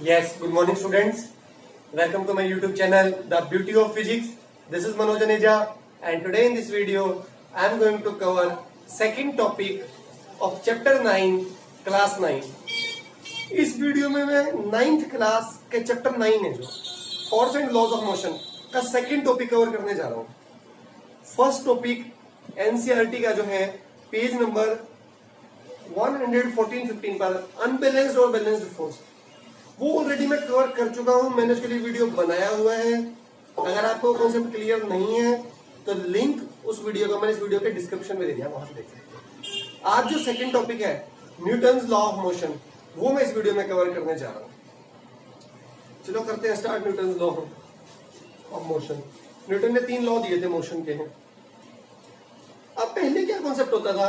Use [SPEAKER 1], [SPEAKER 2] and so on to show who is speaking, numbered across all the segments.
[SPEAKER 1] Yes, good morning students. Welcome to my YouTube channel, The Beauty of Physics. This is Manoj Aneja and today in this video I am going to cover second topic of chapter 9, class 9. इस video में मैं 9th class के chapter 9 है जो force and laws of motion का second topic cover करने जा रहा हूँ. फर्स्ट टॉपिक एनसीईआरटी का जो है पेज नंबर 114-15 पर अनबैलेंस्ड और बैलेंस्ड फोर्स, वो ऑलरेडी मैं कवर कर चुका हूं. मैंने उसके लिए वीडियो बनाया हुआ है. अगर आपको कॉन्सेप्ट क्लियर नहीं है तो लिंक उस वीडियो का मैंने इस वीडियो के डिस्क्रिप्शन में दे दिया, वहां से देख सकते हैं. आज जो सेकंड टॉपिक है न्यूटन्स लॉ ऑफ मोशन, वो मैं इस वीडियो में कवर करने जा रहा हूं. चलो करते हैं start. Newton's law of motion. Newton ने 3 लॉ दिए थे मोशन के हैं. अब पहले क्या कॉन्सेप्ट होता था,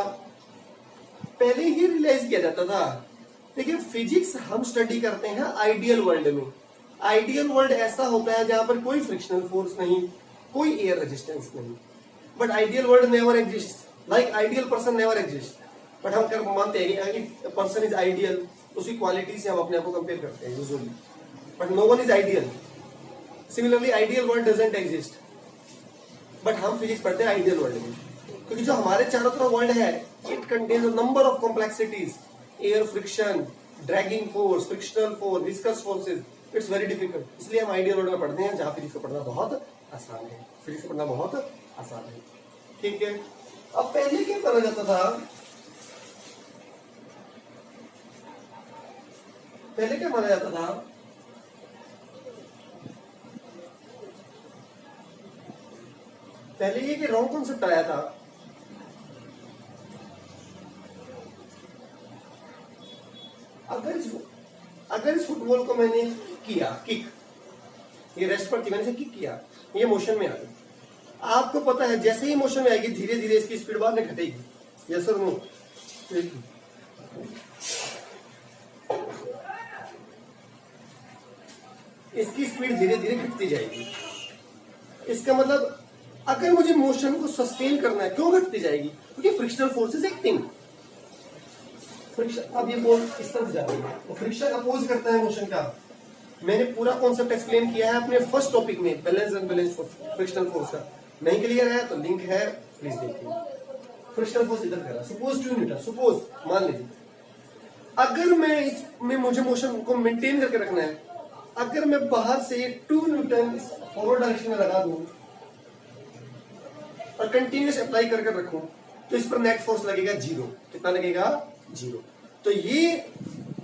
[SPEAKER 1] पहले ये रियलाइज किया जाता था, देखिए फिजिक्स हम स्टडी करते हैं आइडियल वर्ल्ड में. आइडियल वर्ल्ड ऐसा होता है जहां पर कोई फ्रिक्शनल फोर्स नहीं, कोई एयर रेजिस्टेंस नहीं. But ideal world never exist, like ideal person never exist. But हम कर मानते हैं कि पर्सन इज आइडियल, उसकी क्वालिटी से हम अपने आप को कंपेयर करते हैं usually. But no one is ideal. Similarly ideal world doesn't exist, but हम फिजिक्स पढ़ते हैं आइडियल वर्ल्ड में, क्योंकि जो हमारे चारों तरफ वर्ल्ड है it contains a number of complexities. Air friction, dragging force, frictional force, viscous forces. It's very difficult. इसलिए हम आइडियल वर्ल्ड में पढ़ते हैं जहां फिजिक्स को पढ़ना बहुत आसान है. फिजिक्स को पढ़ना बहुत आसान है. ठीक है. अब पहले क्या करा जाता था, पहले क्या माना जाता था, पहले ये कि रॉन्ग कॉन्सेप्ट आया था. अगर इस फुटबॉल को मैंने किया किक, ये रेस्ट पर थी, मैंने इसे किक किया, ये मोशन में आ गई. आपको पता है जैसे ही मोशन में आएगी धीरे धीरे इसकी स्पीड बाद में घटेगी. यस और नो? इसकी स्पीड धीरे धीरे घटती जाएगी. इसका मतलब अगर मुझे मोशन को सस्टेन करना है, क्यों घटती जाएगी? क्योंकि frictional force is acting. Friction, अब ये बॉल इस तरफ जा रही है तो फ्रिक्शन अपोज करता है मोशन का. मैंने पूरा कॉन्सेप्ट एक्सप्लेन किया है अपने फर्स्ट टॉपिक में, balance and balance frictional force का. नहीं क्लियर है तो लिंक है, प्लीज देखिए. फ्रिक्शनल फोर्स इधर करा, सपोज 2 न्यूटन, सपोज मान लीजिए. अगर मैं इसमें मुझे मोशन को मेंटेन करके रखना है, अगर मैं बाहर से 2 न्यूटन फॉरवर्ड डायरेक्शन में लगा दूं और कंटिन्यूस अप्लाई कर रखूं तो इस पर नेट फोर्स लगेगा 0. कितना लगेगा? 0. तो ये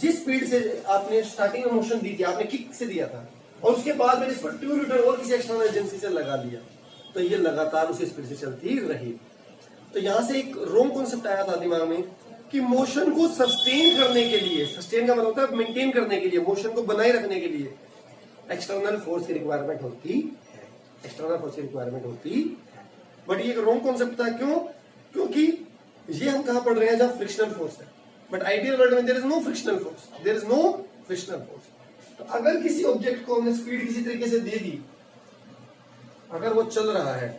[SPEAKER 1] जिस स्पीड से आपने स्टार्टिंग में मोशन दी थी, आपने किक से दिया था, और उसके बाद मैंने इस पर 2 न्यूटन और किसी एक्सटर्नल एजेंसी से लगा दिया, तो ये लगातार उसी स्पीड से चलती रही. तो यहां से एक रॉन्ग कॉन्सेप्ट आया था दिमाग में कि मोशन को सस्टेन करने के लिए, सस्टेन का मतलब होता है मेंटेन करने के लिए, मोशन को बनाए रखने के लिए एक्सटर्नल फोर्स की रिक्वायरमेंट होती है. एक्सटर्नल फोर्स की रिक्वायरमेंट होती है. बट ये एक रॉन्ग कॉन्सेप्ट था. क्यों? क्योंकि ये हम कहां पढ़ रहे हैं जहां फ्रिक्शनल फोर्स है. बट आइडियल वर्ल्ड में there is no frictional force, there is no frictional force. तो अगर किसी ऑब्जेक्ट को हमने स्पीड किसी तरीके से दे दी, अगर वो चल रहा है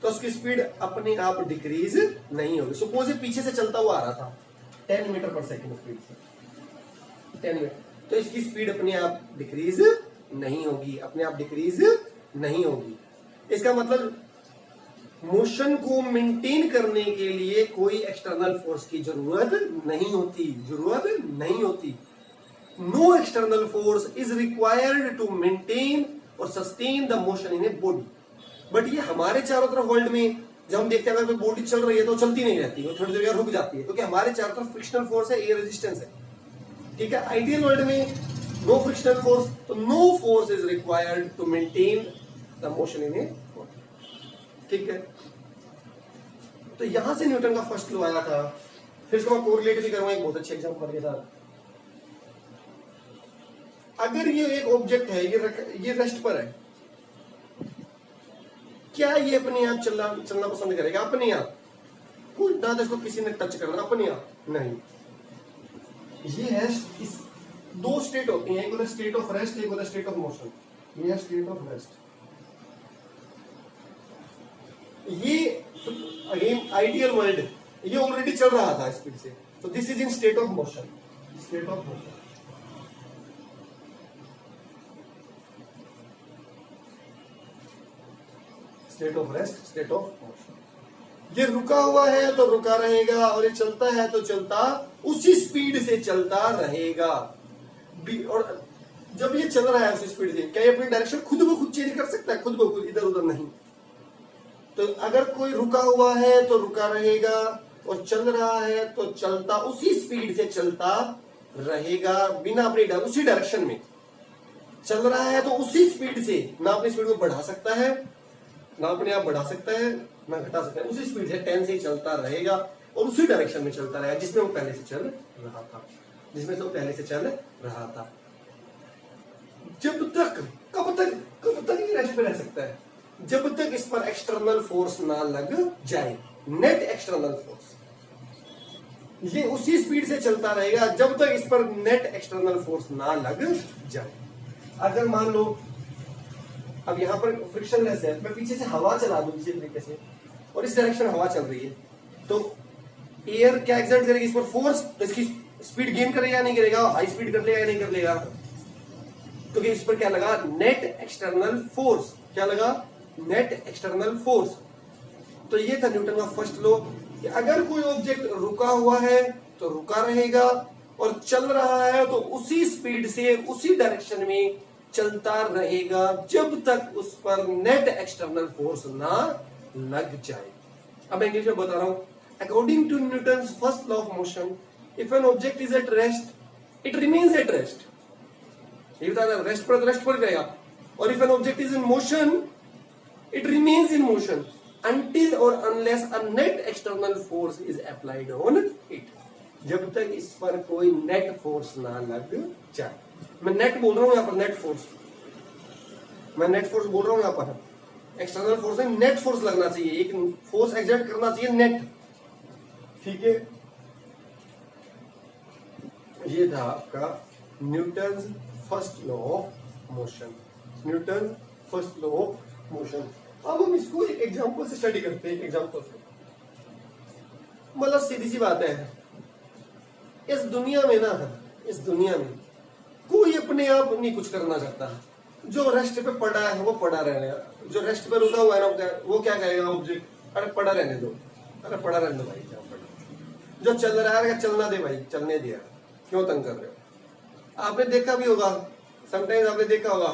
[SPEAKER 1] तो उसकी स्पीड अपने आप डिक्रीज नहीं होगी. सपोज ये पीछे से चलता हुआ आ रहा था 10 मीटर पर सेकंड स्पीड से, 10 मीटर, तो इसकी स्पीड अपने आप डिक्रीज नहीं होगी, अपने आप डिक्रीज नहीं होगी. इसका मतलब मोशन को मेंटेन करने के लिए कोई एक्सटर्नल फोर्स की जरूरत नहीं होती, जरूरत नहीं होती. No external force is required to maintain और sustain the motion in a body. But ये हमारे चारों तरफ वर्ल्ड में जब हम देखते हैं अगर कोई बॉडी चल रही है तो चलती नहीं रहती, वो थोड़ी देर रुक जाती है, क्योंकि हमारे चारों तरफ फ्रिक्शनल फोर्स है, एयर रेजिस्टेंस है. ठीक है. आइडियल वर्ल्ड में नो फ्रिक्शनल फोर्स, तो no force is required to maintain the motion in a body. ठीक है. तो यहां से न्यूटन का फर्स्ट लॉ आया था. फिर इसको मैं कोरिलेट भी करूंगा एक बहुत अच्छे एग्जांपल के साथ. अगर ये एक ऑब्जेक्ट है, ये रेस्ट पर है, क्या ये अपने आप चलना पसंद करेगा? अपने आप. कोई ना तो इसको किसी ने टच करना, अपने आप नहीं. ये है इस 2 स्टेट होती हैं, एक होता है स्टेट ऑफ रेस्ट, एक होता है स्टेट ऑफ मोशन. ये है स्टेट ऑफ रेस्ट. ये अगेन आइडियल वर्ल्ड, ये ऑलरेडी चल रहा था स्पीड से, तो this is in state of motion. State of motion. State of rest, state of motion. ये रुका हुआ है तो रुका रहेगा, और ये चलता है तो चलता उसी स्पीड से चलता रहेगा। और जब ये चल रहा है उसी स्पीड से, क्या ये अपनी डायरेक्शन खुद ब खुद चेंज कर सकता है? खुद ब खुद, इधर उधर नहीं। तो अगर कोई रुका हुआ है तो रुका रहेगा, और चल रहा है तो चलता उसी स्पीड से चलता रहेगा, बिना अपनी उसी डायरेक्शन में चल रहा है तो उसी स्पीड से, ना अपनी स्पीड को बढ़ा सकता है, ना अपने आप बढ़ा सकता है, ना घटा सकता है, उसी स्पीड से 10 से ही चलता रहेगा, और उसी डायरेक्शन में चलता रहेगा जिसमें वो पहले से चल रहा था, जिसमें से वो पहले से चल रहा था। जब तक, कब तक ये रेस्ट पे रह सकता है? जब तक इस पर एक्सटर्नल फोर्स ना लग जाए, नेट एक्सटर्नल फोर्स। ये उसी स्पीड से चलता रहेगा जब तक इस पर नेट एक्सटर्नल फोर्स ना लग जाए। अगर मान लो अब यहां पर फ्रिक्शनलेस है, मैं पीछे से हवा चला दूं किसी तरीके से, और इस डायरेक्शन में हवा चल रही है, तो एयर क्या एक्सर्ट करेगी इस पर फोर्स, तो इसकी स्पीड गेन करेगा या नहीं करेगा, हाई स्पीड कर लेगा या नहीं कर लेगा? क्योंकि इस पर क्या लगा? Net external force. क्या लगा? Net external force. तो ये था न्यूटन का फर्स्ट लॉ कि अगर कोई ऑब्जेक्ट रुका हुआ है तो रुका रहेगा, और चल रहा है तो उसी स्पीड से उसी डायरेक्शन में चलता रहेगा जब तक उस पर नेट एक्सटर्नल फोर्स ना लग जाए। अब इंग्लिश में बता रहा हूं। According to Newton's first law of motion, if an object is at rest it remains at rest. ये बता रहा रेस्ट पर रहेगा, और if an object is in motion it remains in motion until or unless a net external force is applied on it। जब तक इस पर कोई नेट फोर्स ना लग जाए। मैं नेट बोल रहा हूं यहां पर, नेट फोर्स, मैं नेट फोर्स बोल रहा हूं यहां पर। एक्सटर्नल फोर्स में नेट फोर्स लगना चाहिए, एक फोर्स एक्सर्ट करना चाहिए नेट। ठीक है, ये था आपका Newton first law of motion. Newton first law of motion. अब हम इसको एक एग्जांपल से स्टडी करते हैं। एग्जांपल से मतलब सीधी सी बात है, इस दुनिया में ना, इस दुनिया में कोई अपने आप नहीं कुछ करना चाहता। जो रेस्ट पे पड़ा है वो पड़ा रहेगा, जो रेस्ट पे रुका हुआ है ना वो क्या कहेगा ऑब्जेक्ट, अरे पड़ा रहने दो, अरे पड़ा रहने दो भाई, क्या पड़ा। जो चल रहा है चलना दे भाई, चलने दिया, क्यों तंग कर रहे हो। आपने देखा भी होगा, समटाइम्स आपने देखा होगा,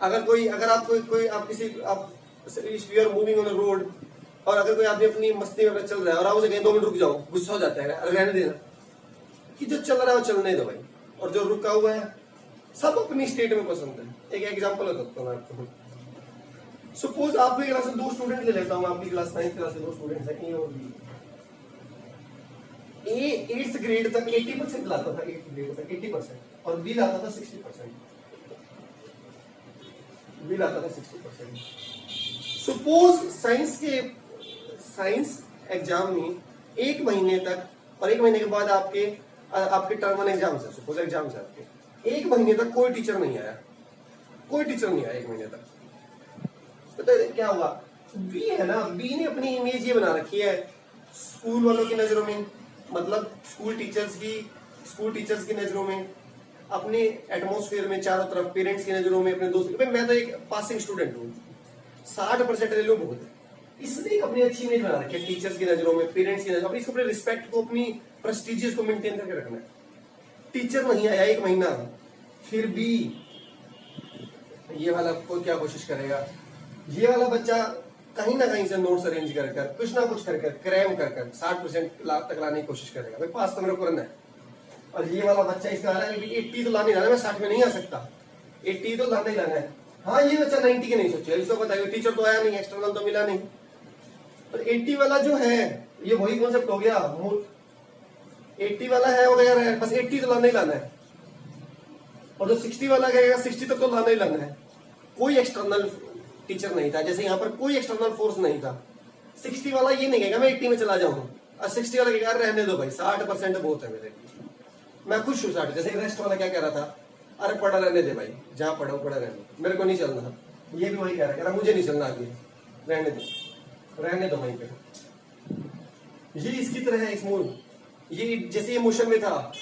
[SPEAKER 1] अगर आप किसी we are moving on a road, और अगर कोई आदमी अपनी मस्ती में चल रहा है और आप उसे कहें 2 मिनट रुक जाओ, गुस्सा हो जाता है, अरे रहने देना, कि जो चल रहा है वो चलने दो भाई, और जो रुका हुआ है सब अपनी स्टेट में पसंद है। एक एग्जांपल बताता हूँ आपको। सपोज आपकी क्लास में 2 स्टूडेंट ले लेता हूँ, आपकी क्लास 9th क्लास में 2 स्टूडेंट्स हैं, ए और बी। ए 8th ग्रेड तक 80% लाता था, 8th ग्रेड तक 80%, और बी लाता था 60%। बी लाता था 60%। सपोज साइंस एग्जाम में 1 महीने तक, और 1 महीने के बाद आपके टर्म 1 एग्जाम है, सपोज एग्जाम है आपके, 1 महीने तक कोई टीचर नहीं आया, कोई टीचर नहीं आया 1 महीने तक। पता है क्या हुआ? बी है ना, बी ने अपनी इमेज ये बना रखी है स्कूल वालों की नजरों में, मतलब स्कूल टीचर्स की नजरों में, अपने एटमॉस्फेयर में, चारों तरफ पेरेंट्स की नजरों में, अपने दोस्त, मैं तो एक पासिंग स्टूडेंट हूँ, 60% ले लो बहुत है। इसने अपनी अच्छी इमेज बना रखी है टीचर्स की नजरों में, पेरेंट्स की नजरों में, इसको अपने रिस्पेक्ट को, अपनी प्रेस्टिजियस को मेंटेन करके रखना है। टीचर नहीं आया 1 महीना, फिर भी ये वाला को क्या कोशिश करेगा, ये वाला बच्चा कहीं ना कहीं से नोट्स अरेंज कर कुछ ना कुछ कर क्रैम कर 60% तक लाने की कोशिश करेगा, भाई पास तो मेरे को करना है। और ये वाला बच्चा इसका आ रहा है 80 तो लाने लाना, मैं 60 में नहीं आ सकता, 80 तो लाना ही लाना है। हाँ, ये बच्चा 90 के नहीं सोचे, इसको पता है टीचर तो आया नहीं, एक्सटर्नल तो मिला नहीं, पर 80 वाला जो है ये वही कॉन्सेप्ट हो गया, 80 वाला है हो गया, बस 80 तो लाना ही लाना है। और जो 60 वाला कहेगा 60 तक तो लाना ही लाना है। कोई एक्सटर्नल टीचर नहीं था, जैसे यहाँ पर कोई एक्सटर्नल फोर्स नहीं था। 60 वाला ये नहीं कहेगा मैं 80 में चला जाऊंगा, और 60 वाला कहेगा रहने दो भाई, 60% बहुत है मेरे लिए, मैं खुश हूँ 60। जैसे रेस्ट वाला क्या कह रहा था, अरे पढ़ा रहने दे भाई, जहाँ पढ़ा पढ़ा रहने, मेरे को नहीं चलना। ये भी वही कह रहा है, मुझे नहीं चलना आगे, रहने दो वहीं पे। ये इसकी तरह है स्मूथ, ये जैसे ये मोशन में था,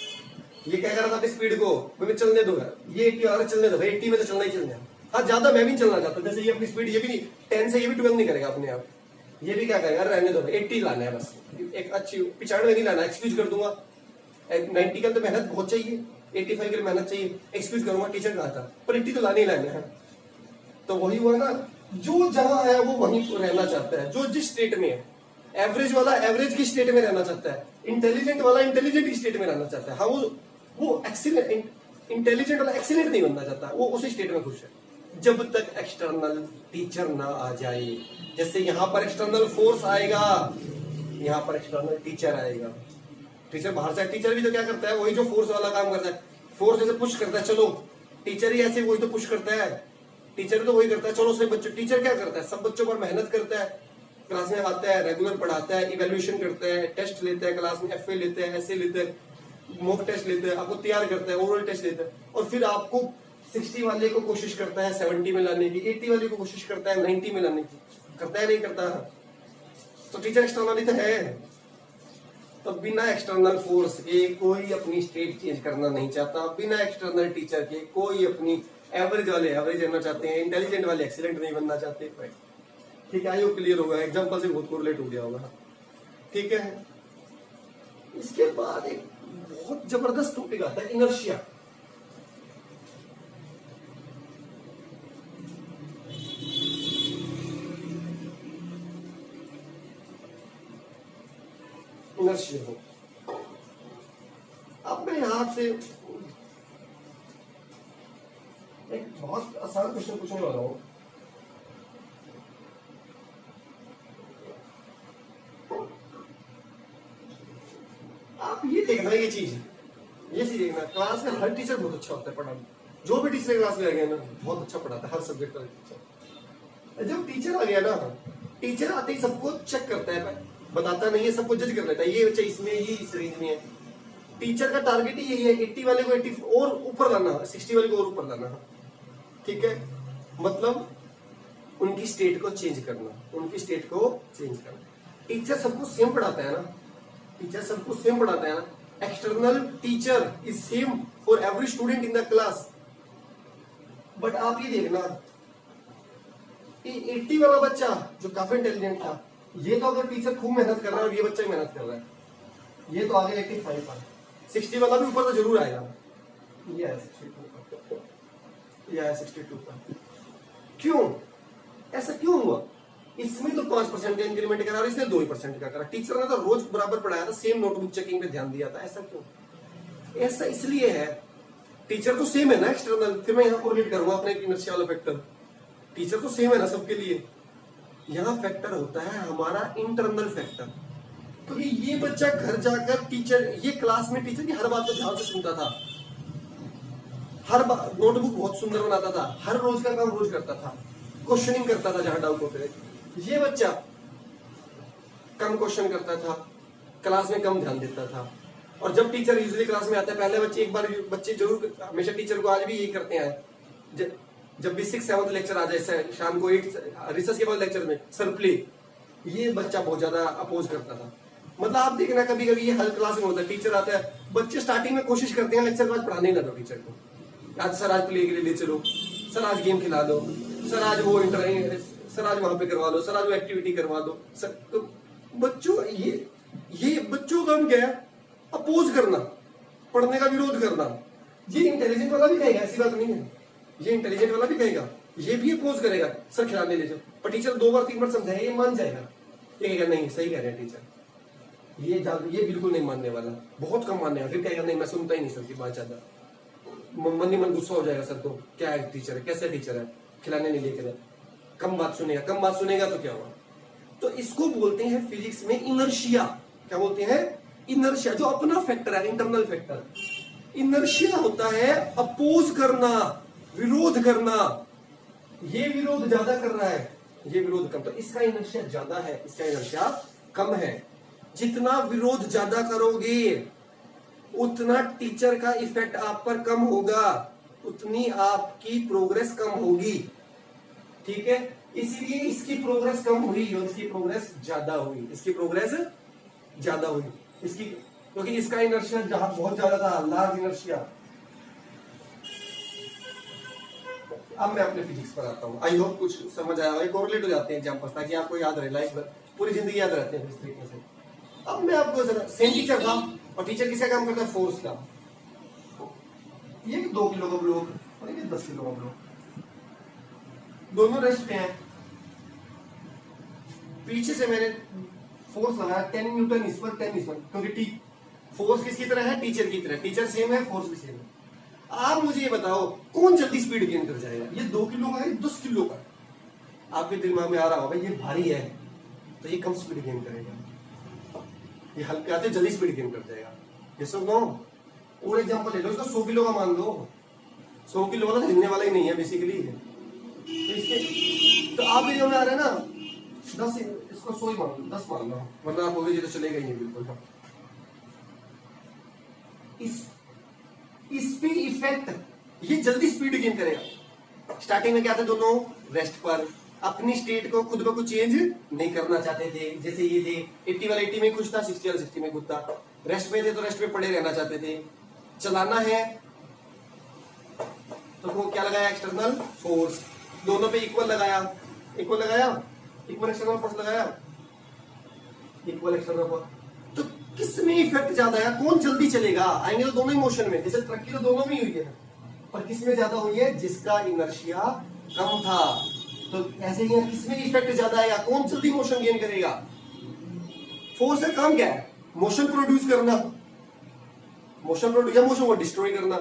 [SPEAKER 1] ये क्या कर रहा था अपनी स्पीड को, मैं चलने दो, ये 80 वाला चलने दो भाई, 80 में तो चलना ही चलना है। हाँ ज्यादा मैं भी चलना चाहता हूँ, जैसे ये अपनी स्पीड ये भी नहीं 10 से ये भी 12 नहीं करेगा अपने आप, ये भी क्या करेगा, रहने दो 80 लाना है बस, एक अच्छी 95 नहीं लाना, एक्सक्यूज कर दूंगा, 90 का तो मेहनत बहुत चाहिए, 85 के लिए मेहनत चाहिए, एक्सक्यूज करूंगा टीचर कहा था, पर 80 तो लाने ही लाने हैं। तो वही हुआ ना, जो जहां है वो वहीं रहना चाहता है, जो जिस स्टेट में है। एवरेज वाला एवरेज की स्टेट में रहना चाहता है, इंटेलिजेंट वाला इंटेलिजेंट की स्टेट में रहना चाहता है। हाँ वो एक्सीलेंट, इंटेलिजेंट वाला एक्सीलेंट नहीं बनना चाहता, वो उसी स्टेट में खुश है जब तक एक्सटर्नल टीचर ना आ जाए। जैसे यहाँ पर एक्सटर्नल फोर्स आएगा, यहाँ पर एक्सटर्नल टीचर आएगा। टीचर बाहर से, टीचर भी तो क्या करता है, वही जो फोर्स वाला काम करता है, फोर्स जैसे पुश करता है, चलो टीचर ही ऐसे वही तो पुश करता है, टीचर तो वही करता है, चलो सभी बच्चों, टीचर क्या करता है, सब बच्चों पर मेहनत करता है, क्लास में आता है, रेगुलर पढ़ाता है, इवेल्युएशन करता है, टेस्ट लेता है, क्लास में एफए लेते हैं, ऐसे लेते हैं, मॉक टेस्ट लेते हैं, आपको तैयार करता है, ओरल टेस्ट लेता है, और फिर आपको 60 वाले को कोशिश करता है 70 में लाने की, 80 वाले को कोशिश करता है 90 में लाने की, करता है नहीं करता। तो टीचर एक्सटर्नली तो है। तो बिना एक्सटर्नल फोर्स के कोई अपनी स्टेट चेंज करना नहीं चाहता, बिना एक्सटर्नल टीचर के कोई अपनी, एवरेज वाले एवरेज रहना चाहते हैं, इंटेलिजेंट वाले एक्सीलेंट नहीं बनना चाहते। ठीक है, आई होप क्लियर होगा, एग्जांपल से बहुत कोरिलेट हो गया होगा। ठीक है, इसके बाद एक बहुत जबरदस्त टॉपिक आता है, इनर्शिया। इनर्शिया हो, अब मैं यहां से एक बहुत आसान क्वेश्चन पूछने वाला हूं। आप ये देखना, ये चीज देखना, क्लास में हर टीचर बहुत अच्छा होता है पढ़ाने, जो भी टीचर क्लास में आ गया ना बहुत अच्छा पढ़ाता है, हर सब्जेक्ट का टीचर। जब टीचर आ गया ना, टीचर आते ही सबको चेक करता है, बताता नहीं है, सबको जज कर लेता है, ये बच्चा इसमें, ये इस रेंज में है। टीचर का टारगेट ही यही है, 80 वाले को 80 और ऊपर लाना, 60 वाले को और ऊपर लाना। ठीक है, मतलब उनकी स्टेट को चेंज करना, उनकी स्टेट को चेंज करना। टीचर सबको सेम पढ़ाता है ना, टीचर सबको सेम पढ़ाता है ना, external teacher is same for every student in the class. But आप ये देखना, 80 वाला बच्चा जो काफी इंटेलिजेंट था, ये तो अगर टीचर खूब मेहनत कर रहा है और ये बच्चा मेहनत कर रहा है, ये तो आगे 85 पर, 60 वाला भी ऊपर तो जरूर आएगा, ये है 62 पर। क्यों ऐसा क्यों हुआ? इसमें तो 5% का इंक्रीमेंट करा और इसने 2% का करा। टीचर ने तो रोज बराबर पढ़ाया था, सेम नोटबुक चेकिंग पे ध्यान दिया था, ऐसा क्यों? ऐसा इसलिए है, टीचर तो सेम है ना एक्सटर्नल, फिर मैं यहाँ कोरिलेट करूंगा अपने इनर्शिया वाला फैक्टर। टीचर तो सेम है ना सबके लिए, यहाँ फैक्टर होता है हमारा इंटरनल फैक्टर। तो ये बच्चा घर जाकर टीचर, ये क्लास में टीचर की हर बात को ध्यान से सुनता था, हर नोटबुक बहुत सुंदर बनाता था, हर रोज का काम रोज करता था, क्वेश्चनिंग करता था जहां डाउट होते थे। ये बच्चा कम क्वेश्चन करता था, क्लास में कम ध्यान देता था। और जब टीचर यूजुअली क्लास में आता है, पहले बच्चे एक बार बच्चे जरूर, हमेशा टीचर को आज भी यही करते हैं, जब भी 6th-7th लेक्चर आ जाए शाम को 8 रिसर्च के बाद लेक्चर में, सर प्ले, ये बच्चा बहुत ज्यादा अपोज करता था। मतलब आप देखना कभी कभी ये हर क्लास में होता है, टीचर आता है, बच्चे स्टार्टिंग में कोशिश करते हैं लेक्चर के बाद पढ़ाने ही ना दो टीचर को, आज सर आज प्ले के लिए ले चलो, सर आज गेम खिला दो, सर आज वो सर आज वहां पे करवा दो, सर आज वो एक्टिविटी करवा दो। सर तो बच्चों ये बच्चों का काम क्या है? अपोज करना, पढ़ने का विरोध करना। ये इंटेलिजेंट वाला भी कहेगा, ऐसी बात नहीं है, ये इंटेलिजेंट वाला भी कहेगा, ये भी अपोज करेगा, सर खिलाने ले जाओ, पर टीचर 2 बार 3 बार समझाएगा, ये मान जाएगा, ये कहेगा नहीं सही कह रहे हैं टीचर, ये बिल्कुल नहीं मानने वाला, बहुत कम मानने वाला, फिर कहेगा नहीं मैं सुनता ही नहीं सर की बात, ज्यादा मन ही मन गुस्सा हो जाएगा सर को, क्या है टीचर है, कैसे टीचर है, खिलाने नहीं लेके जाए, कम बात सुनेगा तो क्या हुआ? तो इसको बोलते हैं फिजिक्स में इनर्शिया। क्या बोलते हैं? इनर्शिया, जो अपना फैक्टर है, इंटरनल फैक्टर। इनर्शिया होता है अपोज करना, विरोध करना। ये विरोध ज्यादा कर रहा है, ये विरोध कम, तो इसका इनर्शिया ज्यादा है, इसका इनर्शिया कम है। जितना विरोध ज्यादा करोगे उतना टीचर का इफेक्ट आप पर कम होगा, उतनी आपकी प्रोग्रेस कम होगी। ठीक है, इसलिए इसकी प्रोग्रेस कम हुई और इसकी प्रोग्रेस ज्यादा हुई, इसकी प्रोग्रेस ज्यादा हुई इसकी, क्योंकि इसका इनर्शिया बहुत ज्यादा था, लार्ज इनर्शिया। अब मैं अपने फिजिक्स पर आता हूँ। आई होप कुछ समझ आया होगा, कोरिलेट हो जाते हैं एग्जांपल्स ताकि आपको याद रहे, लाइफ पूरी जिंदगी याद रहते हैं इस तरीके से। अब मैं आपको जरा, सेम टीचर था और टीचर किसका काम करता है, फोर्स का। ये 2 किलो का ब्लॉक और ये 10 किलो का ब्लॉक, दोनों रेस्ट पे हैं। पीछे से मैंने फोर्स लगाया 10 न्यूटन इस पर 10 इस पर, क्योंकि फोर्स किसकी तरह है, टीचर की तरह। टीचर सेम है, फोर्स भी सेम है। आप मुझे ये बताओ कौन जल्दी स्पीड गेन कर जाएगा, ये 2 किलो का है 10 किलो का। आपके दिमाग में आ रहा होगा ये भारी है तो ये कम स्पीड गेन करेगा, ये हल्के आते जल्दी स्पीड गेन कर जाएगा। ये सब नो। और एग्जांपल ले लो, इसको 100 किलो का मान लो, 100 किलो वाला हिलने वाला ही नहीं है बेसिकली है। तो इसके तो आप जो में आ रहे हैं ना 10, इसको 100 ही मान लो, 10 मान लो, वरना आप होगी तो चलेगा ही नहीं बिल्कुल। इस पे इफेक्ट, ये जल्दी स्पीड गेन करेगा। स्टार्टिंग में क्या था, दोनों रेस्ट पर अपनी स्टेट को खुद ब खुद चेंज नहीं करना चाहते थे। जैसे ये थे 80 वाला 80 में खुश था, 60 वाला 60 में खुश था। रेस्ट में थे तो रेस्ट में पड़े रहना चाहते थे। चलाना है तो वो क्या लगाया, एक्सटर्नल फोर्स, दोनों पे इक्वल लगाया, इक्वल एक्सटर्नल फोर्स लगाया, इक्वल एक्सटर्नल फोर्स। तो किसमें इफेक्ट ज्यादा है, कौन जल्दी चलेगा, आएंगे तो दोनों ही मोशन में, जैसे ट्रक की तो दोनों में हुई है, पर किसमें ज्यादा हुई है, जिसका इनर्शिया कम था। तो ऐसे ही किसमें इफेक्ट ज्यादा आएगा, कौन जल्दी मोशन गेन करेगा। फोर्स का काम क्या है, मोशन प्रोड्यूस करना, मोशन प्रोड्यूस या मोशन को डिस्ट्रॉय करना।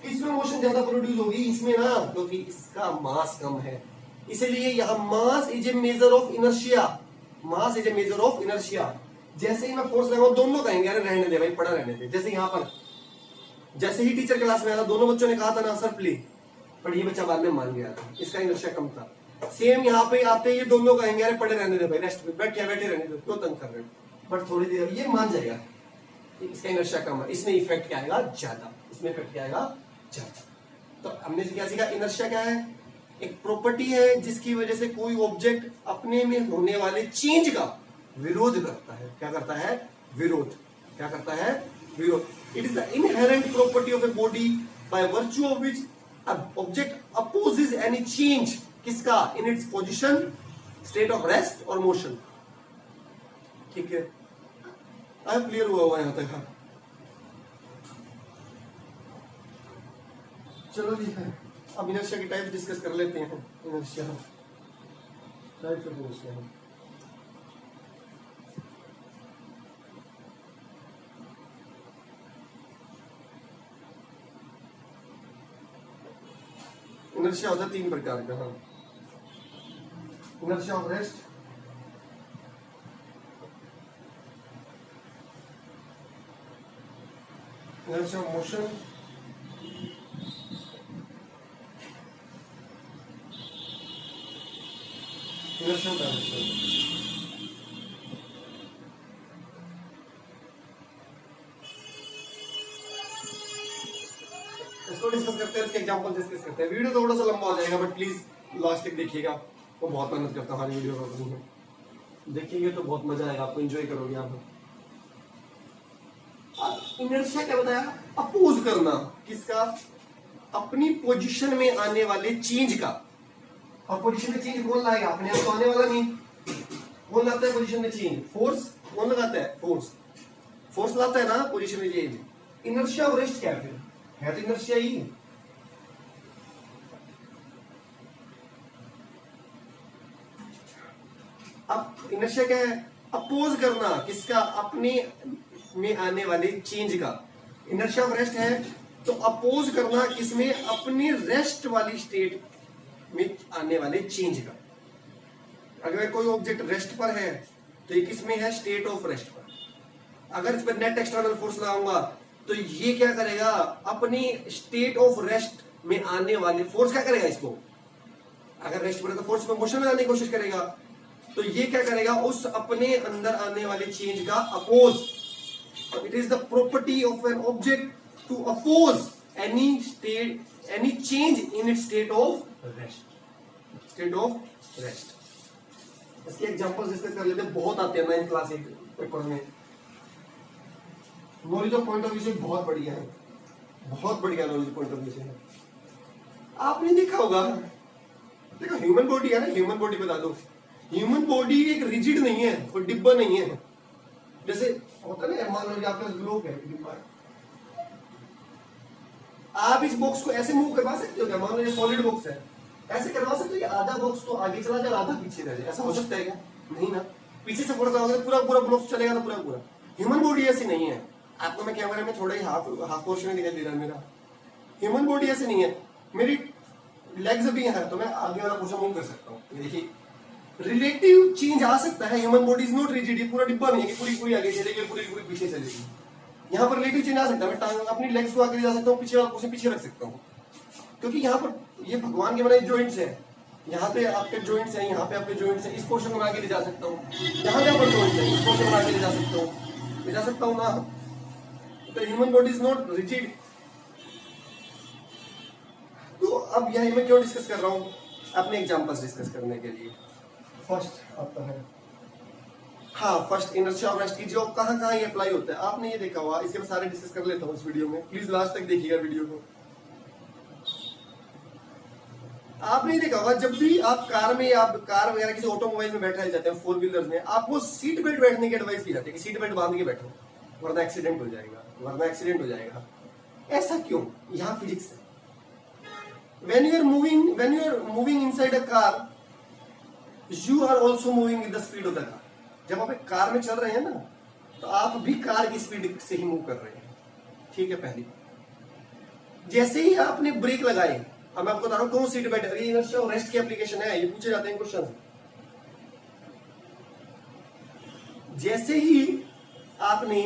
[SPEAKER 1] इसमें मोशन ज्यादा प्रोड्यूस होगी इसमें ना, क्योंकि इसका मास कम है। इसलिए यहां mass is a measure of inertia, mass is a measure of inertia. जैसे ही मैं फोर्स लगाऊं दोनों कहेंगे अरे रहने दे भाई, पड़ा रहने दे। जैसे यहाँ पर जैसे ही टीचर क्लास में आया था, दोनों बच्चों ने कहा था ना सर प्लीज, पर ये बच्चा बाद में मान गया था, इसका इनर्शिया कम था। सेम यहाँ पे आते ये दोनों कहेंगे अरे पड़े रहने दे भाई, रेस्ट में बैठे रहने दो, क्यों तंग कर रहे हो। बट थोड़ी देर ये मान जाएगा, इसका इनर्शिया कम है, इसमें इफेक्ट क्या आएगा ज्यादा, इसमें इफेक्ट क्या आएगा ज्यादा। तो हमने क्या सीखा, इनर्शिया क्या है, एक प्रॉपर्टी है जिसकी वजह से कोई ऑब्जेक्ट अपने में होने वाले चेंज का विरोध करता है। क्या करता है, विरोध। क्या करता है, विरोध। It is the inherent property of a body by virtue of which object opposes any change, किसका, in its position, state of rest और मोशन। ठीक है, अब क्लियर हुआ यहां तक। चलो जी, अब इनर्शिया की टाइप्स डिस्कस कर लेते हैं। Inertia types of inertia, inertia होता है 3 प्रकार का। हाँ, inertia of rest, inertia of motion, inertia of direction. इसको डिस्कस करते हैं, इसके एग्जांपल डिस्कस करते हैं। वीडियो थोड़ा सा लंबा हो जाएगा बट प्लीज लास्ट तक देखिएगा, वो बहुत मेहनत करता हमारी वीडियो को, देखिएंगे तो बहुत मजा आएगा, आपको एंजॉय करोगे आप। इनर्शिया क्या बताया, अपोज करना, किसका, अपनी पोजीशन में आने वाले चेंज का। और पोजीशन में चेंज कौन लाएगा, अपने आप तो आने वाला नहीं, कौन लाता है पोजीशन में चेंज, फोर्स। कौन लगाता है, फोर्स। फोर्स लाता है ना पोजीशन में चेंज। इनर्शिया और रेस्ट क्या है तो इनर्शिया ही। अब इनर्शिया क्या है, अपोज करना, किसका, अपने में आने वाले चेंज का। इनर्शिया ऑफ रेस्ट है तो अपोज करना किसमें, अपनी रेस्ट वाली स्टेट में आने वाले चेंज का। अगर कोई ऑब्जेक्ट रेस्ट पर है तो ये किसमें है, स्टेट ऑफ रेस्ट पर। अगर इस पर नेट एक्सटर्नल फोर्स लगाऊंगा तो ये क्या करेगा, अपनी स्टेट ऑफ रेस्ट में आने वाले फोर्स क्या करेगा इसको, अगर रेस्ट पर है तो फोर्स में मोशन में लाने की कोशिश करेगा, तो ये क्या करेगा, उस अपने अंदर आने वाले चेंज का oppose. It is the property of an object to oppose any state, any change in it state of rest, state of rest. इसके एग्जांपल्स डिस्कस कर लेते हैं, बहुत आते हैं 9th क्लास पेपर में। Knowledge of point of view से बहुत बढ़िया है, बहुत बढ़िया नॉलेज पॉइंट ऑफ व्यू से है। आपने देखा होगा देखो ह्यूमन बॉडी है ना, ह्यूमन बॉडी बता दो, ह्यूमन बॉडी एक रिजिड नहीं है, कोई डिब्बा नहीं है। जैसे होता है ना, मान लो आपका ग्लोब है, डिब्बा है, आप इस बॉक्स को ऐसे मूव करवा सकते हो क्या? मान लो ये सॉलिड बॉक्स है, ऐसे करवा सकते हो कि आधा बॉक्स तो आगे चला जाए, आधा पीछे रह जाए, ऐसा हो सकता है क्या? नहीं ना, पीछे से फोड़ जाओगे पूरा पूरा बॉक्स चलेगा, तो पूरा पूरा। ह्यूमन बॉडी ऐसी नहीं है। आपको मैं कैमरे में थोड़ा ही हाफ पोर्शन दिखाई दे रहा है मेरा। ह्यूमन बॉडी ऐसी नहीं है। मेरी लेग्स भी है तो मैं आगे वाला पोर्शन मूव कर सकता हूँ। देखिए रिलेटिव चेंज आ सकता है। Human body is not rigid, ये पूरा डिब्बा नहीं है कि पूरी पूरी आगे चलेगी, पूरी पूरी पीछे चलेगी। यहाँ पर रिलेटिव चेंज आ सकता है। मैं टांग अपनी लेग्स को आगे ले जा सकता हूँ, पीछे वाला पोर्शन पीछे रख सकता हूँ, क्योंकि यहाँ पर ये भगवान के बनाए जॉइंट्स है। यहाँ पे आपके जॉइंट्स हैं, यहाँ पे आपके जॉइंट्स हैं, इस पोर्शन को आगे ले जा सकता हूँ। यहाँ पर जॉइंट्स है, इस पोर्शन को आगे ले जा सकता हूँ ना। तो human body is not rigid. तो अब यहाँ मैं क्यों डिस्कस कर रहा हूँ? अपने एग्जांपल्स डिस्कस करने के लिए। फर्स्ट आता है, हाँ, फर्स्ट इनर्शिया ऑफ रेस्ट की जो कहाँ ये अप्लाई होता है, आपने ये देखा हुआ। इसके मैं सारे डिस्कस कर लेता हूँ इस वीडियो में, प्लीज लास्ट तक देखिएगा वीडियो को। आपने देखा होगा जब भी आप कार में, आप कार वगैरह किसी ऑटोमोबाइल में बैठे जाते हैं, फोर व्हीलर्स में, आपको सीट बेल्ट बैठने की एडवाइस की जाती है कि सीट बेल्ट बांध के बैठो, वरना एक्सीडेंट हो जाएगा। ऐसा क्यों? यहाँ फिजिक्स है। when you are moving inside a car, you are also moving with the speed of the car. जब आप एक कार में चल रहे हैं ना, तो आप भी कार की स्पीड से ही मूव कर रहे हैं। ठीक है, पहली। जैसे ही आपने ब्रेक लगाए, अब मैं आपको बता रहा हूं कौन सीट बेल्ट है, इनर्शिया ऑफ रेस्ट की एप्लीकेशन है, ये पूछे जाते हैं क्वेश्चन। जैसे ही आपने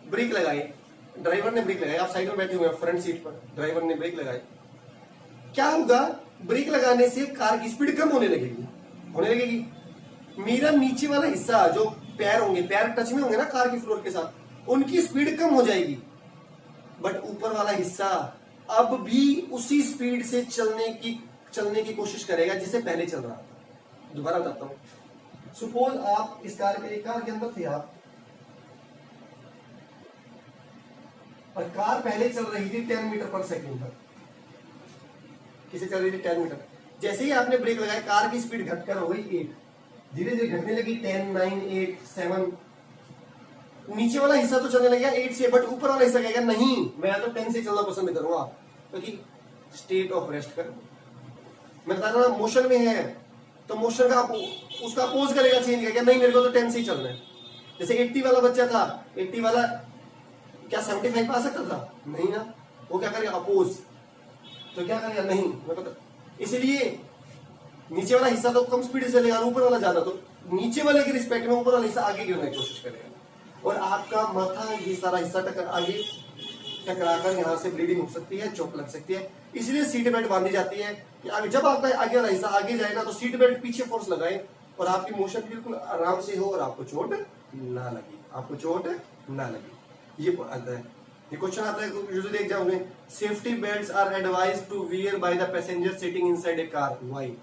[SPEAKER 1] ब्रेक लगाए, ड्राइवर ने ब्रेक लगाए, आप साइड में बैठे हुए हैं फ्रंट सीट पर, ड्राइवर ने ब्रेक लगाए, क्या होगा? ब्रेक लगाने से कार की स्पीड कम होने लगेगी। मेरा नीचे वाला हिस्सा, जो पैर होंगे, पैर टच में होंगे ना कार की फ्लोर के साथ, उनकी स्पीड कम हो जाएगी। बट ऊपर वाला हिस्सा अब भी उसी स्पीड से चलने की कोशिश करेगा जिसे पहले चल रहा था। दोबारा बताता हूं। सपोज आप इस कार के अंदर थे आप, और कार पहले चल रही थी 10 मीटर पर सेकंड पर। किसे चल रही थी? 10 मीटर। जैसे ही आपने ब्रेक लगाया, कार की स्पीड घटकर हो गई 8, धीरे धीरे घटने लगी 10, 9, 8, 7। नीचे वाला हिस्सा तो चलने लगा 8 से, बट ऊपर वाला हिस्सा कहेगा नहीं, मैं तो 10 से चलना पसंद करूंगा, क्योंकि स्टेट ऑफ रेस्ट कर। मैं बता रहा हूं मोशन में है, तो मोशन का उसका अपोज करेगा, चेंज करेगा, नहीं मेरे को तो 10 से ही चलना है। जैसे 80 वाला बच्चा था, 80 वाला क्या 75 पा सकता था? नहीं ना। वो क्या करेगा? अपोज। तो क्या करेगा? नहीं, मैं पता। इसलिए नीचे वाला हिस्सा तो कम स्पीड से चलेगा, ऊपर वाला ज्यादा, तो नीचे वाले के रिस्पेक्ट में ऊपर वाला हिस्सा आगे गिरने की कोशिश करेगा, और आपका माथा, ये सारा हिस्सा आगे टकराकर यहाँ से ब्लीडिंग हो सकती है, चोट लग सकती है। इसलिए सीट बेल्ट बांधी जाती है कि आगे, जब आपका आगे वाला हिस्सा आगे जाएगा तो सीट बेल्ट पीछे फोर्स लगाए और आपकी मोशन बिल्कुल आराम से हो और आपको चोट ना लगे। ये आता है, ये क्वेश्चन आता है यूजुअली एग्जाम में। Safety belts are advised to wear by the passenger sitting inside a car, why?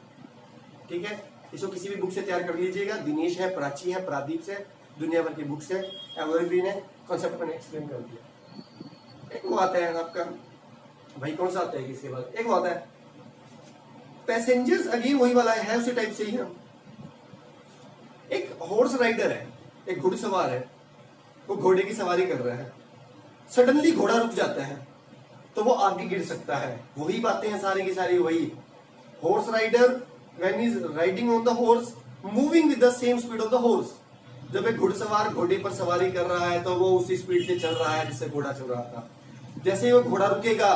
[SPEAKER 1] ठीक है, इसको किसी भी बुक से तैयार कर लीजिएगा। दिनेश है, प्राची है, प्रादीप से, दुनिया भर की बुक्स है, एवरग्रीन है, कॉन्सेप्ट मैंने एक्सप्लेन कर दिया। एक वो आता है आपका, भाई कौन सा आता है इसके बाद? एक वो आता है पैसेंजर्स, अगेन वही वाला है, उसी टाइप से ही है। एक हॉर्स राइडर है, एक घुड़सवार है, वो घोड़े की सवारी कर रहा है, सडनली घोड़ा रुक जाता है तो वो आगे गिर सकता है। वही बातें हैं सारी की सारी, वही। Horse rider when is riding on the horse, moving with the same speed of the horse. जब एक घुड़सवार घोड़े पर सवारी कर रहा है तो वो उसी स्पीड से चल रहा है जिससे घोड़ा चल रहा था। जैसे ही वो घोड़ा रुकेगा,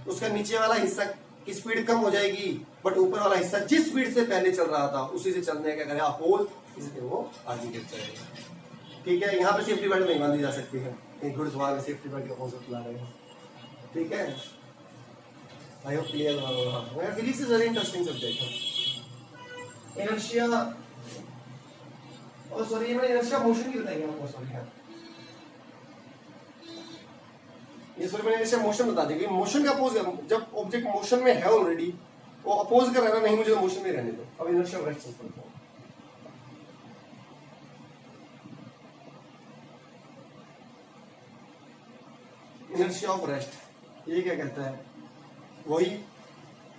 [SPEAKER 1] उसका नीचे वाला हिस्सा की स्पीड कम हो जाएगी, बट ऊपर वाला हिस्सा जिस स्पीड से पहले चल रहा था उसी से चलने का करेगा अपोज, इसलिए वो आगे गिर जाएगा। ठीक है, यहाँ पे सेफ्टी बेल्ट नहीं बांधी जा सकती है, एक घुड़सवार में सेफ्टी बेल्ट का कॉन्सेप्ट ला रहे हैं। ठीक है, आई होप क्लियर होगा। Physics is very interesting subject है। इनर्शिया, और सॉरी मैंने इनर्शिया मोशन की बताई आपको, सॉरी है ये, सॉरी मैंने इनर्शिया मोशन बता दी। मोशन का अपोज, जब ऑब्जेक्ट मोशन में है ऑलरेडी, वो अपोज कर रहा है, नहीं मुझे मोशन में रहने दो। अब इनर्शिया ऑफ रेस्ट करता हूं। इनर्शिया ऑफ रेस्ट ये क्या कहता है? वही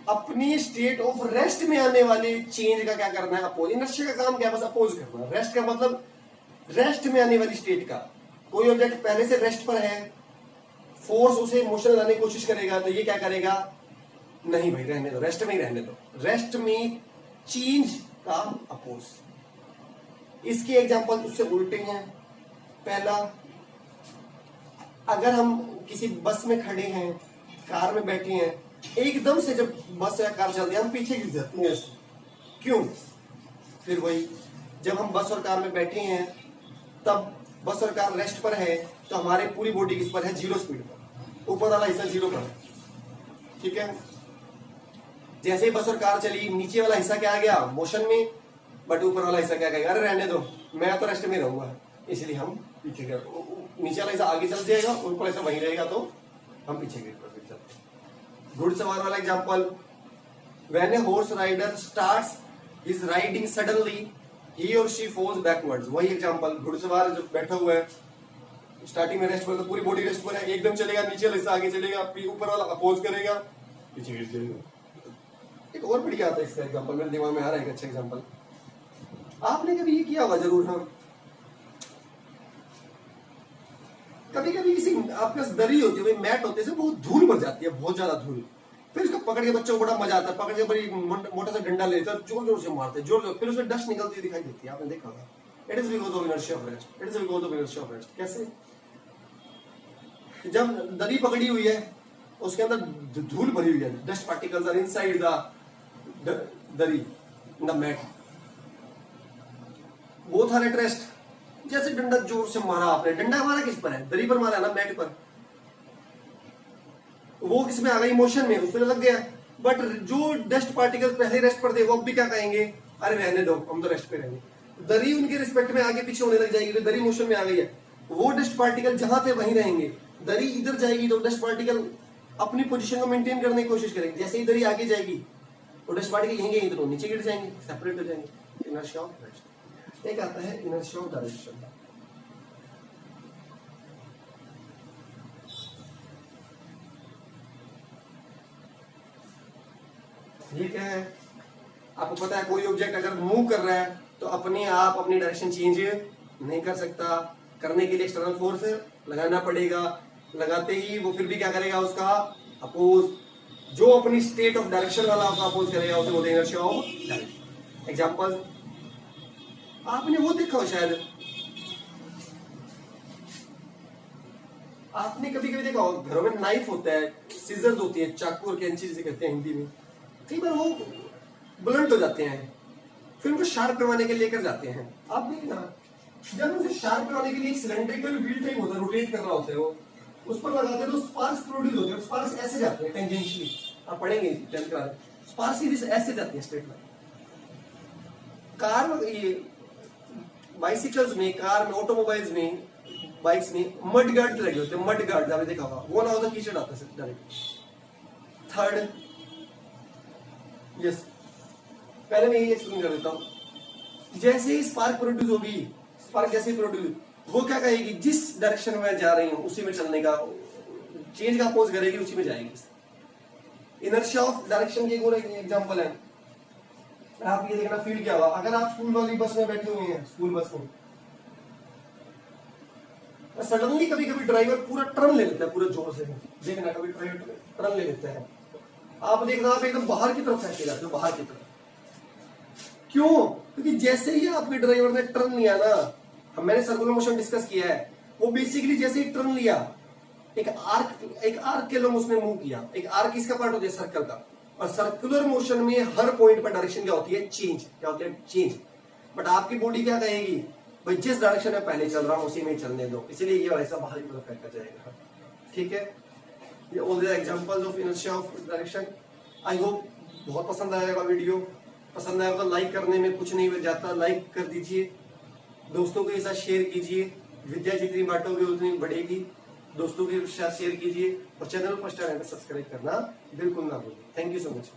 [SPEAKER 1] अपनी स्टेट ऑफ रेस्ट में आने वाले चेंज का क्या करना है, अपोज। इनर्शिया का काम क्या है, बस अपोज करना। रेस्ट का मतलब रेस्ट में आने वाली स्टेट का। कोई ऑब्जेक्ट पहले से रेस्ट पर है, फोर्स उसे मोशन लाने की कोशिश करेगा, तो ये क्या करेगा, नहीं भाई रहने दो, रेस्ट में ही रहने दो। रेस्ट में चेंज का अपोज। इसके एग्जांपल उससे उल्टे हैं। पहला, अगर हम किसी बस में खड़े हैं, कार में बैठे हैं, एकदम से जब बस या कार चलती है हम पीछे गिर जाते हैं। क्यों? फिर वही, जब हम बस और कार में बैठे हैं तब बस और कार रेस्ट पर है, तो हमारे पूरी बॉडी किस पर है, जीरो स्पीड पर, ऊपर वाला हिस्सा जीरो पर है। ठीक है। जैसे ही बस और कार चली, नीचे वाला हिस्सा क्या आ गया, मोशन में, बट ऊपर वाला हिस्सा क्या कहेगा, अरे रहने दो, मैं तो रेस्ट में रहूंगा, इसलिए हम पीछे गए। नीचे वाला हिस्सा आगे चल जाएगा, ऊपर वाला हिस्सा वहीं रहेगा, तो हम पीछे गए। घुड़सवार वाला example, when a horse rider starts his riding suddenly ही और शी फॉल्स बैकवर्ड्स। वही एग्जांपल, घुड़सवार जो बैठा हुआ है, स्टार्टिंग में रेस्ट पर, तो पूरी बॉडी रेस्ट पर है, एकदम चलेगा, नीचे वाला हिस्सा आगे चलेगा, ऊपर वाला अपोज करेगा, पीछे गिर जाएगा। एक और बढ़िया आता है इसका एग्जांपल, मेरे दिमाग में आ रहा है एक अच्छा एग्जांपल, आपने कभी ये किया होगा जरूर। हाँ, कभी कभी किसी आपके पास दरी होती है, मैट होते हैं, बहुत धूल भर जाती है, बहुत ज्यादा धूल, फिर उसको पकड़ के बच्चों को बड़ा मजा आता है, पकड़ के बड़ी मोटा सा डंडा लेते हैं, जोर जोर से मारते हैं, जोर, फिर उसमें डस्ट निकलती दिखाई देती है, आपने देखा होगा। It is because of inertia of rest. It is because of inertia of rest. कैसे? जब दरी पकड़ी हुई है, उसके अंदर धूल भरी हुई है, dust particles are inside the दरी, the mat, both are at rest. जैसे डंडा जोर से मारा आपने, डंडा हमारा किस पर है, दरी पर मारा ना, मैट पर, वो किस में आ गई, मोशन में, उस पर लग गया। बट जो डस्ट पार्टिकल्स पहले रेस्ट पर थे, वो अब भी क्या कहेंगे, अरे रहने दो, हम तो रेस्ट पे रहेंगे। दरी उनके रिस्पेक्ट में आगे पीछे होने लग जाएगी, तो दरी मोशन में आ गई है, वो डस्ट पार्टिकल जहां थे वहीं रहेंगे। दरी इधर जाएगी तो डस्ट पार्टिकल अपनी पोजीशन को मेंटेन करने की कोशिश करेंगे, जैसे ही दरी आगे जाएगी तो डस्ट पार्टिकल यहीं गए तो नीचे गिर जाएंगे, सेपरेट हो जाएंगे। Inertia of rest. एक आता है इनर्शिया ऑफ डायरेक्शन। ये क्या है, आपको पता है, कोई ऑब्जेक्ट अगर मूव कर रहा है तो अपने आप अपनी डायरेक्शन चेंज नहीं कर सकता, करने के लिए एक्सटर्नल फोर्स लगाना पड़ेगा, लगाते ही वो फिर भी क्या करेगा, उसका अपोज, जो अपनी स्टेट ऑफ डायरेक्शन वाला उसका अपोज करेगा, उसे बोलते हैं इनर्शिया ऑफ डायरेक्शन। एग्जांपल आपने वो देखा हो शायद, आपने कभी कभी देखा हो, घरों में नाइफ होता है, सीजर्स होती है, चाकू और कैंची जिसे कहते हैं हिंदी में, कई बार वो ब्लंट हो जाते हैं, फिर उनको शार्प करवाने के लिए लेकर जाते हैं। आप देखना, जब उसे शार्प करवाने के लिए एक सिलेंड्रिकल व्हील टाइप होता है, रोटेट कर रहा होता है, वो उस पर लगाते हैं तो स्पार्क्स प्रोड्यूस होते हैं, स्पार्क्स ऐसे जाते हैं टेंजेंशियली, आप पढ़ेंगे 10th क्लास, स्पार्क्स सीरीज ऐसे जाती है स्ट्रेट लाइन। कार में, ये बाइसिकल्स में, कार में, ऑटोमोबाइल्स में, बाइक्स में मड गार्ड लगे होते हैं, मड गार्ड आपने देखा होगा, वो ना होता कीचड़ आता है डायरेक्ट। थर्ड, यस, पहले मैं यही एक्सप्लेन कर देता हूं। जैसे ही स्पार्क प्रोड्यूस होगी, स्पार्क जैसे ही प्रोड्यूस, वो क्या कहेगी, जिस डायरेक्शन में जा रही हूं उसी में चलने का, चेंज का अपोज करेगी, उसी में जाएगी। इनर्शिया ऑफ डायरेक्शन की एक एग्जांपल है, आप ये देखना फील क्या हुआ, अगर आप स्कूल वाली बस में बैठे हुए हैं, स्कूल बस में, सडनली कभी कभी ड्राइवर पूरा टर्न ले लेता है, पूरे जोर से, देखना कभी ड्राइवर टर्न ले लेता है, आप देखना आप एकदम बाहर की तरफ फेंके जाते हो, बाहर की तरफ। क्यों? क्योंकि जैसे ही आपके ड्राइवर ने टर्न लिया ना, मैंने सर्कुलर मोशन डिस्कस किया है, वो बेसिकली जैसे ही टर्न लिया, एक आर्क के लंब उसने मूव किया। एक आर्क किसका पार्ट होता है, सर्कल का, और सर्कुलर मोशन में हर पॉइंट पर डायरेक्शन क्या होती है, चेंज। क्या होती है, चेंज। बट आपकी बॉडी क्या कहेगी, भाई जिस डायरेक्शन में पहले चल रहा हूं उसी में चलने दो, इसलिए ये वैसा बाहर की तरफ फेंका जाएगा। ठीक है, ये all the examples of inertia of direction. I hope बहुत पसंद आएगा वीडियो, पसंद आएगा तो लाइक करने में कुछ नहीं जाता, लाइक कर दीजिए, दोस्तों के साथ शेयर कीजिए, विद्या जितनी बांटोगे उतनी बढ़ेगी, दोस्तों के साथ शेयर कीजिए, और चैनल पर सब्सक्राइब करना बिल्कुल ना भूलिए। Thank you so much.